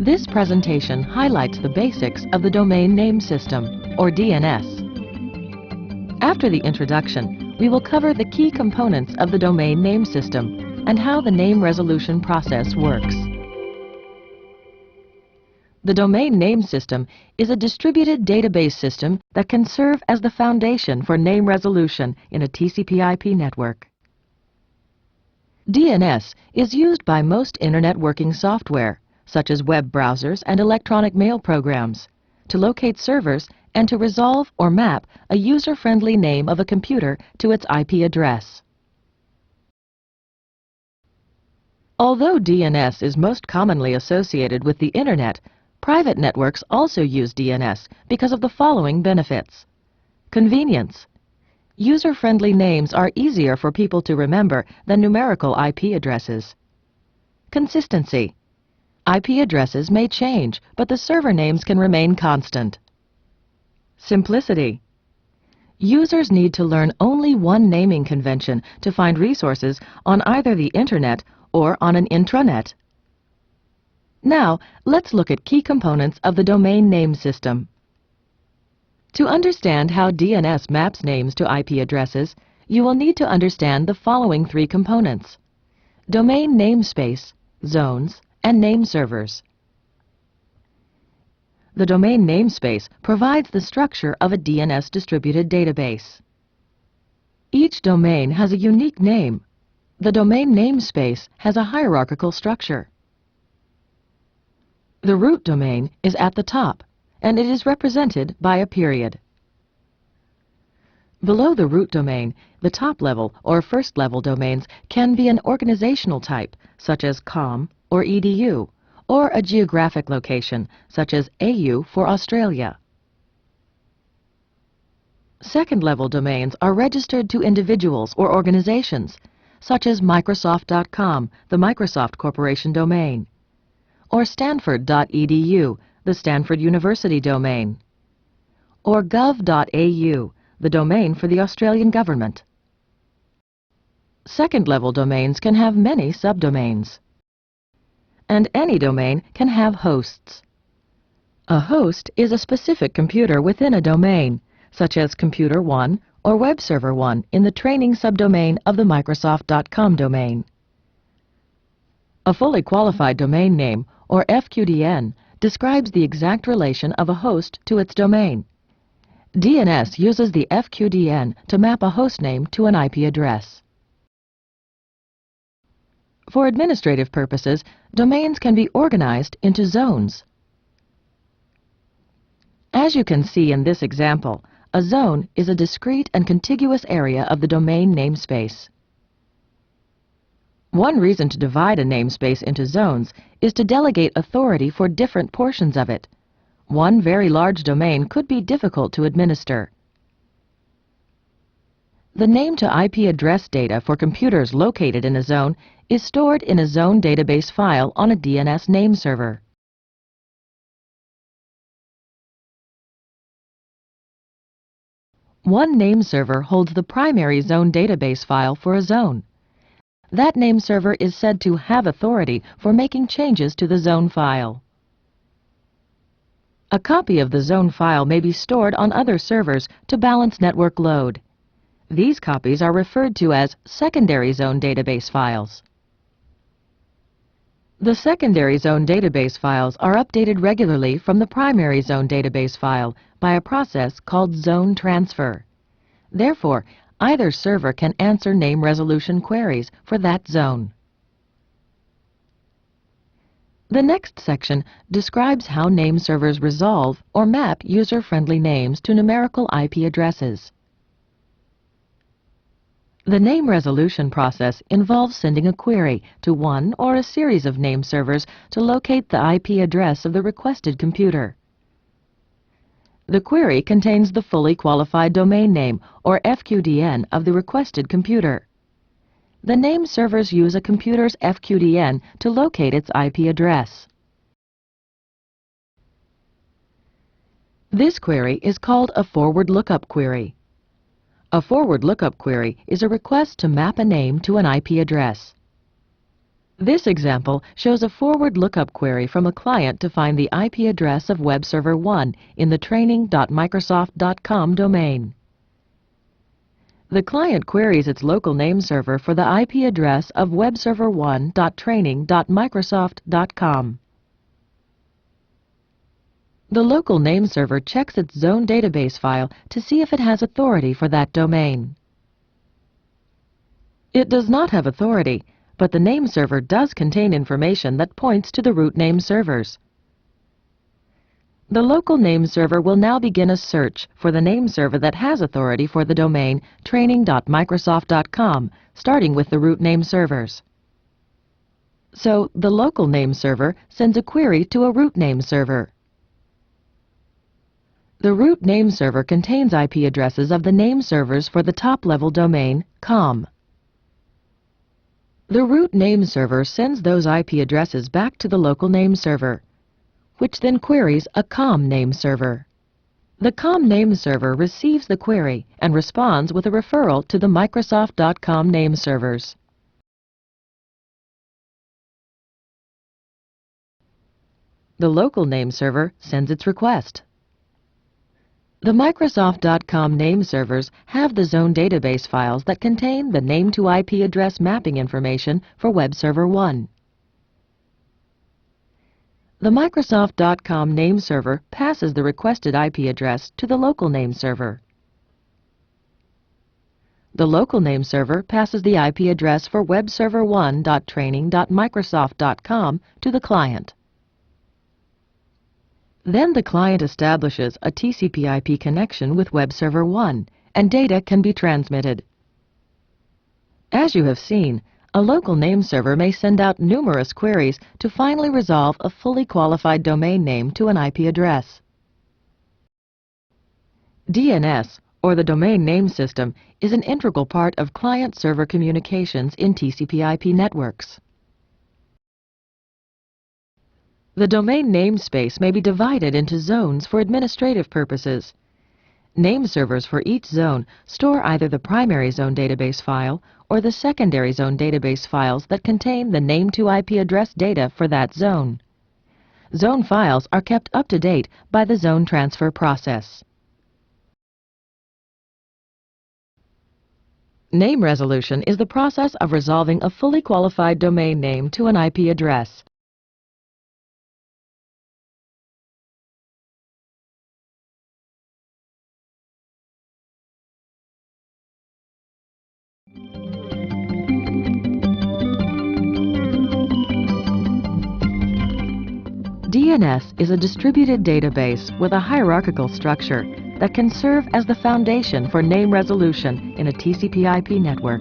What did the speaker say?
This presentation highlights the basics of the Domain Name System, or DNS. After the introduction, we will cover the key components of the Domain Name System and how the name resolution process works. The Domain Name System is a distributed database system that can serve as the foundation for name resolution in a TCP/IP network. DNS is used by most Internet working software, such as web browsers and electronic mail programs, to locate servers and to resolve or map a user-friendly name of a computer to its IP address. Although DNS is most commonly associated with the Internet, private networks also use DNS because of the following benefits. Convenience. User-friendly names are easier for people to remember than numerical IP addresses. Consistency. IP addresses may change, but the server names can remain constant. Simplicity. Users need to learn only one naming convention to find resources on either the Internet or on an intranet. Now, let's look at key components of the Domain Name System. To understand how DNS maps names to IP addresses, you will need to understand the following three components: domain namespace, zones, and name servers. The domain namespace provides the structure of a DNS distributed database. Each domain has a unique name. The domain namespace has a hierarchical structure. The root domain is at the top, and it is represented by a period. Below the root domain, the top-level or first-level domains can be an organizational type, such as COM or EDU, or a geographic location, such as AU for Australia. Second-level domains are registered to individuals or organizations, such as Microsoft.com, the Microsoft Corporation domain, or Stanford.edu, the Stanford University domain, or gov.au, the domain for the Australian government. Second-level domains can have many subdomains, and any domain can have hosts. A host is a specific computer within a domain, such as Computer 1 or Web Server 1 in the training subdomain of the Microsoft.com domain. A fully qualified domain name, or FQDN, describes the exact relation of a host to its domain. DNS uses the FQDN to map a hostname to an IP address. For administrative purposes, domains can be organized into zones. As you can see in this example, a zone is a discrete and contiguous area of the domain namespace. One reason to divide a namespace into zones is to delegate authority for different portions of it. One very large domain could be difficult to administer. The name-to-IP address data for computers located in a zone is stored in a zone database file on a DNS name server. One name server holds the primary zone database file for a zone. That name server is said to have authority for making changes to the zone file. A copy of the zone file may be stored on other servers to balance network load. These copies are referred to as secondary zone database files. The secondary zone database files are updated regularly from the primary zone database file by a process called zone transfer. Therefore, either server can answer name resolution queries for that zone. The next section describes how name servers resolve or map user-friendly names to numerical IP addresses. The name resolution process involves sending a query to one or a series of name servers to locate the IP address of the requested computer. The query contains the fully qualified domain name, or FQDN, of the requested computer. The name servers use a computer's FQDN to locate its IP address. This query is called a forward lookup query. A forward lookup query is a request to map a name to an IP address. This example shows a forward lookup query from a client to find the IP address of Web Server 1 in the training.microsoft.com domain. The client queries its local name server for the IP address of webserver1.training.microsoft.com. The local name server checks its zone database file to see if it has authority for that domain. It does not have authority, but the name server does contain information that points to the root name servers. The local name server will now begin a search for the name server that has authority for the domain training.microsoft.com, starting with the root name servers. So, the local name server sends a query to a root name server. The root name server contains IP addresses of the name servers for the top-level domain, com. The root name server sends those IP addresses back to the local name server, which then queries a com name server. The com name server receives the query and responds with a referral to the Microsoft.com name servers. The local name server sends its request. The Microsoft.com name servers have the zone database files that contain the name-to-IP address mapping information for Web Server 1. The Microsoft.com name server passes the requested IP address to the local name server. The local name server passes the IP address for webserver1.training.microsoft.com to the client. Then the client establishes a TCP/IP connection with Web Server 1, and data can be transmitted. As you have seen, a local name server may send out numerous queries to finally resolve a fully qualified domain name to an IP address. DNS, or the Domain Name System, is an integral part of client-server communications in TCP/IP networks. The domain namespace may be divided into zones for administrative purposes. Name servers for each zone store either the primary zone database file or the secondary zone database files that contain the name-to-IP address data for that zone. Zone files are kept up to date by the zone transfer process. Name resolution is the process of resolving a fully qualified domain name to an IP address. DNS is a distributed database with a hierarchical structure that can serve as the foundation for name resolution in a TCP/IP network.